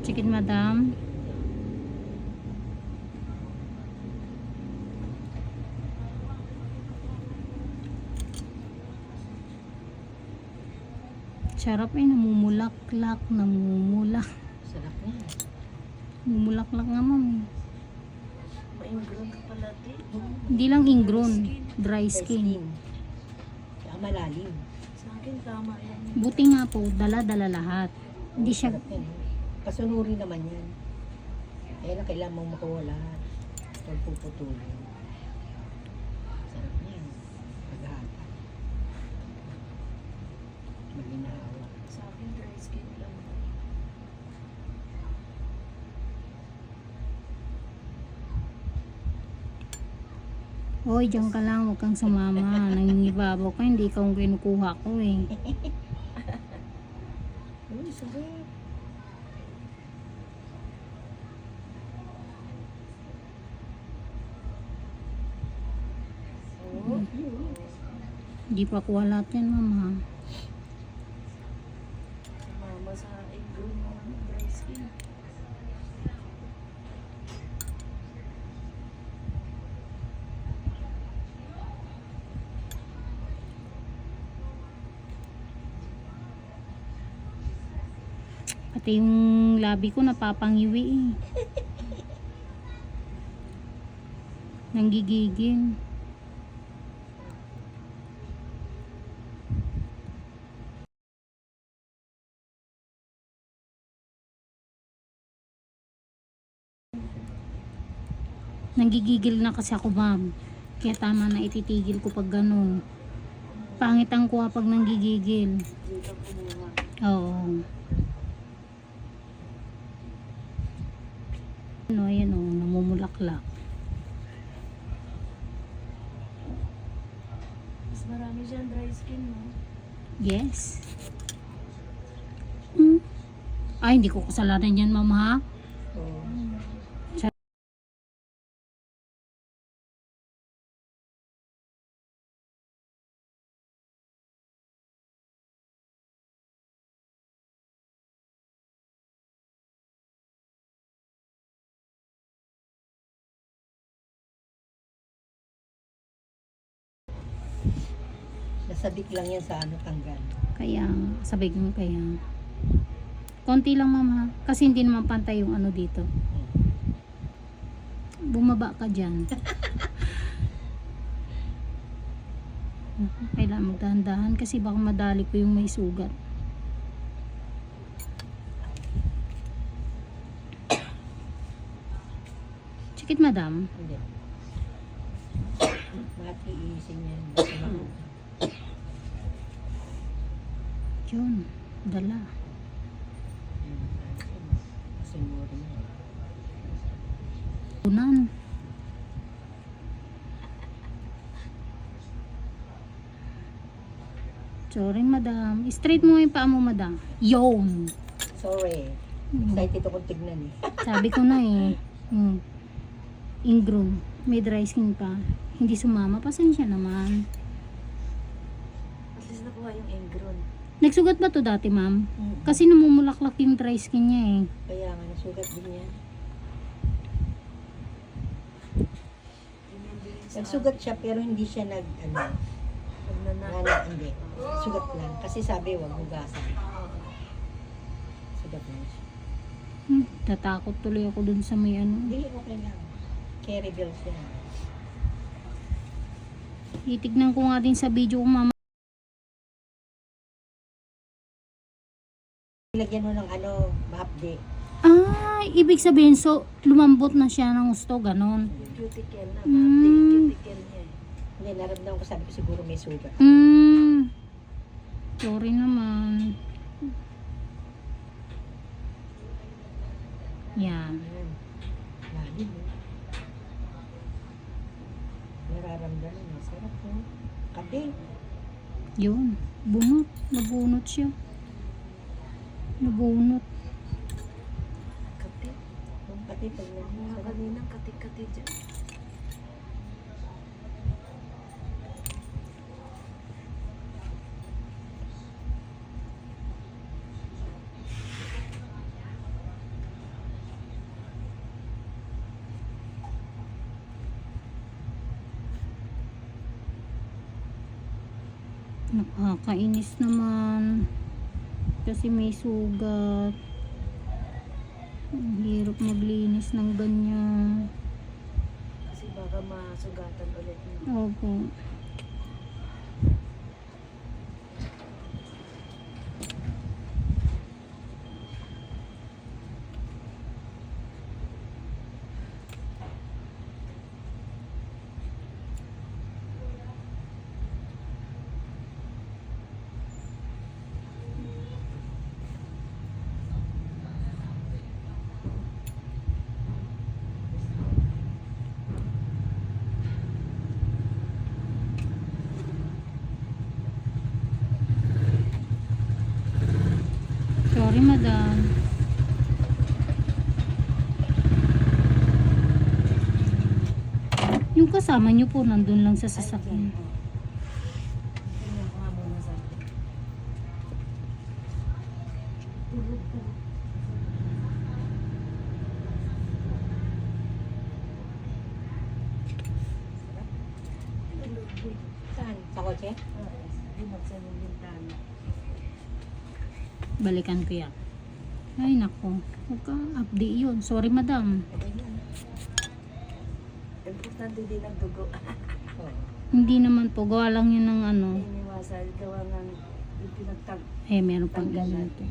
Chicken madam. Sarap eh, namumulaklak, namumulak. Sarap yan. Namumulaklak nga ma'am. Ma-ingrown ka pala din. Hindi lang ingrown, dry skin. Saka malalim. Sa akin tama yan. Buti nga po, dala-dala lahat. Hindi siya, Sarap yan. Pasunuri naman yan. Kaya na kailangan mong makuha lahat. Huwag puputulin. Sarap yan. Paghahata. Maginawa. Sa akin dry skin lang. oy, diyan ka lang, huwag kang sumama. Nangingibabaw ka, hindi ka ang kinukuha ko eh. Uy, sarap. Oo. Hindi pa kuha lahat yan ma'am ha. Mama sa ingrown ng dry skin. Pati yung labi ko napapangiwi eh. Nanggigigil. Nanggigigil na kasi ako ma'am. Kaya tama na ititigil ko pag ganun. Pangit ang kuha pag nanggigigil. Hindi ka kumuha. Oo. Ano, ayan o, namumulaklak. Mas marami dyan dry skin mo. Yes. Ay, hindi ko kasalanan yan, ma'am ha. Oo. Nasabik lang yan sa ano tanggal. Kaya, sabi ko kaya. Konti lang, ma'am ha. Kasi hindi naman pantay yung ano dito. Bumaba ka dyan. Kailangan magdahan-dahan kasi baka madali ko yung may sugat. Sikit madam. Hindi. Matiisin yan. Basta makuha. Yun, dala. Pasunuri yan. Unan. Sorry madam. Straight mo yung paa mo madam. Yun. Sorry. Excited akong tignan eh. Sabi ko na eh. Ingrown. May dry skin pa. Hindi sumama. Pasensya naman. At least nakuha yung ingrown. Nagsugat ba to dati ma'am? Kasi namumulaklak yung dry skin niya eh. Kaya nga, nasugat din yan. Ganyan din sa Nagsugat siya pero hindi siya pagnanat. hindi. Sugat lang. Kasi sabi, wag hugasan. Sugat lang siya. Tatakot tuloy ako dun sa may ano. Hindi, okay lang. Carry bills yan. Titignan ko nga din sa video ko mama. Lagyan mo ng mahapdi. Ah, ibig sabihin so lumambot na siya ng gusto, ganon. Yung cuticle na. Mm. Yung cuticle niya eh. Hindi, naramdaman ko, sabi ko siguro may sugat. Sorry naman. Yan. Ayan. Lalim eh. Nararamdaman mo. Sarap mo. Kape. Yun. Bunot. Nabunot siya. Nabunot. Kati. Yung kape pag Mga sarap. kaninang kati-kati dyan. Nakakainis naman. Kasi may sugat. Ang hirap maglinis ng ganyan. Kasi baka masugatan ulit. Opo. Sorry, madam. Yung kasama niyo po nandun lang sa sasakyan. Tingnan ko nga muna sa akin. Tulog po. Tulog po. Saan? Sa kotse? Binuksan yung bintana. Balikan ko yan. Ay, nako. Huwag ka update yun. Sorry, madam. Okay na. Importante din ang dugo. Oo. Hindi naman po. Gawa lang yun ng ano. Iniwasan, gawa ng yung pinagtag. Eh, meron pang Tanggalan. ganito.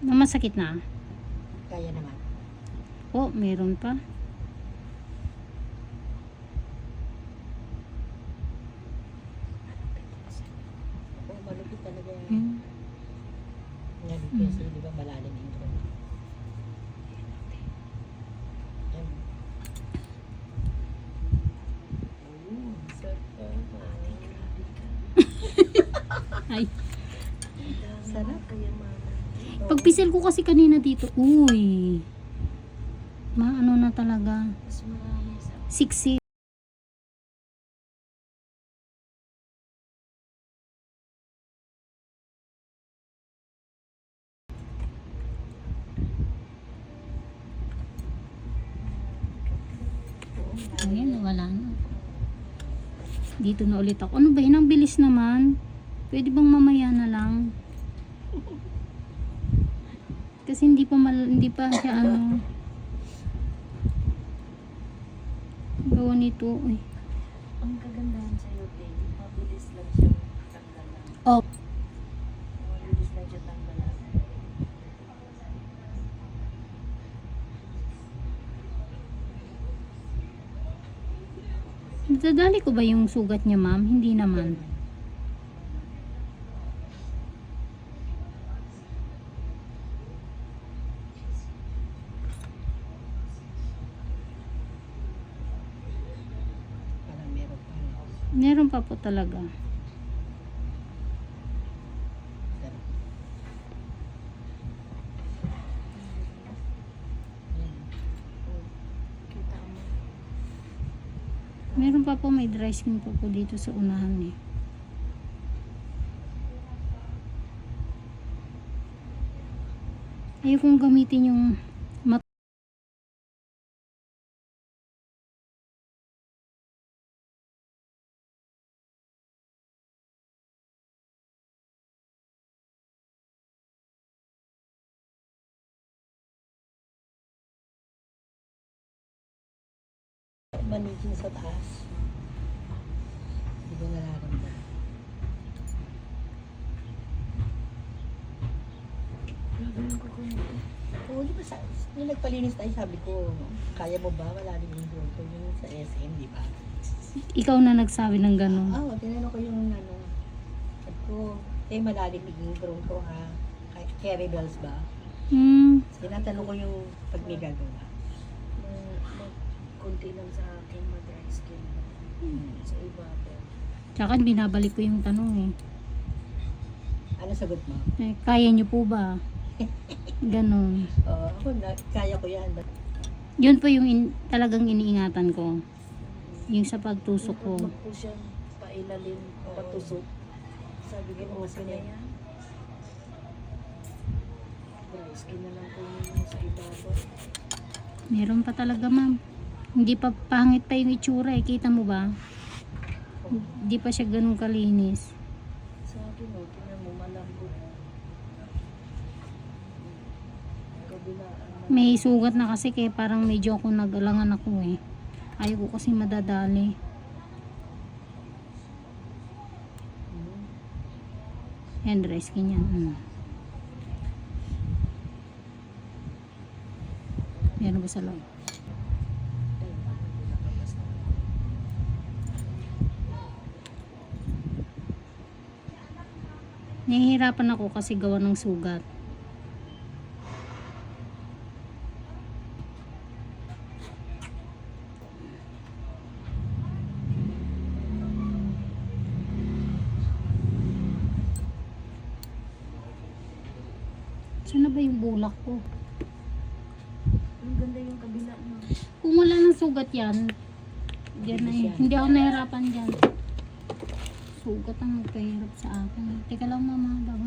Masakit na? Kaya naman. Oh, meron pa. Oo, malupit talaga yan. Hmm. Nga di kasi, di ba malalim yung throat. Yan. Sarap. Ay. Sarap. Kaya mana. Pagpisil ko kasi kanina dito. Uy. Maano na talaga. Mas marami sa Siksi. Ayan, wala na. Dito na ulit ako. Ano ba yun? Ang bilis naman. Pwede bang mamaya na lang? Kasi hindi pa siya ano. Gawa nito. Uy. ang kagandahan sa iyo, baby, mabilis lang siya tanggalan. Oh. Mabilis lang siya tanggalan. Dadali ko ba yung sugat niya, ma'am? Hindi naman. Parang meron pa. Meron pa po talaga. Sarap. Yan. Kita mo. Meron pa po, may dry skin po po dito sa unahan eh. Ayaw kong gamitin yung Manigin sa taas. Hindi ko nararamdaman. Gagawin ko kung ito. Oo, di ba nung nagpalinis tayo, sabi ko, kaya mo ba malalim yung throat ko yung sa SM, di ba? ikaw na nagsabi ng ganun. Oo, tinanong ko yung ano, sabi ko, malalim yung throat ko ha. Carry bells ba? Tinatanong ko yung pag may gagawa. Kunti lang sa akin, ma-dry skin. Sa iba, pero Tsaka binabalik ko yung tanong eh. Ano sagot mo? Kaya niyo po ba? Ganon. Oo, ako kaya ko yan. Yun po yung talagang iniingatan ko. Yung sa pagtusok ko. Pag po siyang pailalim, patusok. Sabi ko, Yun, mas okay na ganyan. yan. Dry Skin na lang po yun sa ibabaw. Meron pa talaga, ma'am. Hindi pa pangit pa yung itsura eh. Kita mo ba? Hindi pa siya ganun kalinis. Sa akin, oh, tingnan mo, malambot. Kabilaan. May sugat na kasi kaya parang medyo ako nag-alangan ako eh. Ayaw ko kasi madadali. Yan, dry skin yan. Meron ba sa loob? Nahihirapan ako kasi gawa ng sugat. Saan na ba yung bulak ko? Ang ganda yung kabila, no? Kung wala ng sugat yan, yan na eh. Hindi ako nahirapan dyan. Sugat ang nagpahirap sa akin. Teka lang mama, bago